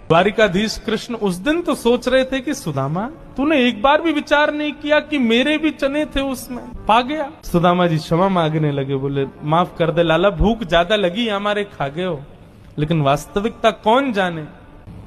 द्वारिकाधीश कृष्ण उस दिन तो सोच रहे थे कि सुदामा तूने एक बार भी विचार नहीं किया कि मेरे भी चने थे उसमें, पा गया। सुदामा जी क्षमा मांगने लगे, बोले माफ कर दे लाला, भूख ज्यादा लगी हमारे, खा गए हो, लेकिन वास्तविकता कौन जाने।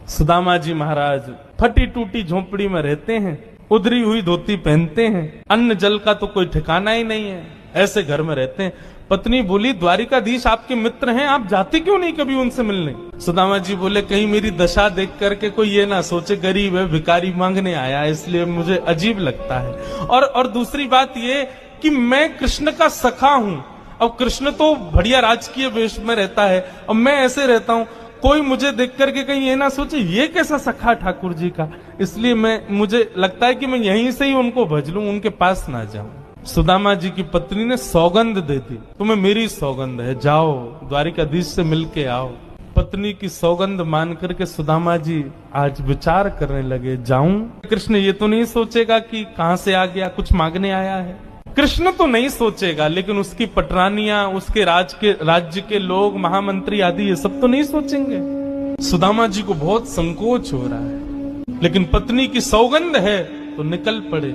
सुदामा जी महाराज फटी टूटी झोपड़ी में रहते हैं, उधरी हुई धोती पहनते हैं, अन्न जल का तो कोई ठिकाना ही नहीं है, ऐसे घर में रहते हैं। पत्नी बोली द्वारिकाधीश आपके मित्र हैं, आप जाते क्यों नहीं कभी उनसे मिलने। सुदामा जी बोले कहीं मेरी दशा देख करके कोई ये ना सोचे गरीब है, भिखारी मांगने आया, इसलिए मुझे अजीब लगता है। और दूसरी बात ये कि मैं कृष्ण का सखा हूं, अब कृष्ण तो बढ़िया राजकीय वेश में रहता है, अब मैं ऐसे रहता हूं, कोई मुझे देख करके कहीं ये ना सोचे ये कैसा सखा ठाकुर जी का, इसलिए मुझे लगता है कि मैं यहीं से ही उनको भज लूं, उनके पास ना जाऊं। सुदामा जी की पत्नी ने सौगंध दे दी, तुम्हें मेरी सौगंध है, जाओ द्वारिकाधीश से मिलके आओ। पत्नी की सौगंध मान करके सुदामा जी आज विचार करने लगे, जाऊं? कृष्ण ये तो नहीं सोचेगा कि कहां से आ गया, कुछ मांगने आया है। कृष्ण तो नहीं सोचेगा, लेकिन उसकी पटरानियां, उसके राज्य के लोग, महामंत्री आदि ये सब तो नहीं सोचेंगे। सुदामा जी को बहुत संकोच हो रहा है, लेकिन पत्नी की सौगंध है तो निकल पड़े।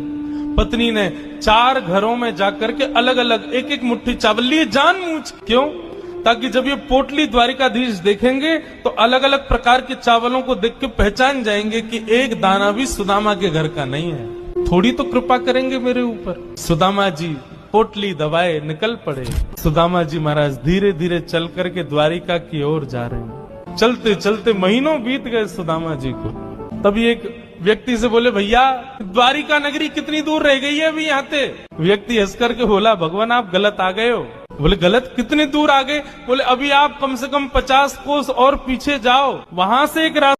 पत्नी ने 4 घरों में जाकर के अलग अलग एक एक मुट्ठी चावल लिए, जानबूझ, क्यों? ताकि जब ये पोटली द्वारिकाधीश देखेंगे तो अलग अलग प्रकार के चावलों को देख के पहचान जाएंगे कि एक दाना भी सुदामा के घर का नहीं है, थोड़ी तो कृपा करेंगे मेरे ऊपर। सुदामा जी पोटली दबाए निकल पड़े। सुदामा जी महाराज धीरे धीरे चल करके द्वारिका की ओर जा रहे हैं। चलते चलते महीनों बीत गए सुदामा जी को। तभी एक व्यक्ति से बोले भैया द्वारिका नगरी कितनी दूर रह गई है अभी यहाँ से। व्यक्ति हंस करके बोला भगवान आप गलत आ गए हो। बोले गलत, कितनी दूर आ गए? बोले अभी आप कम से कम 50 कोस और पीछे जाओ, वहां से एक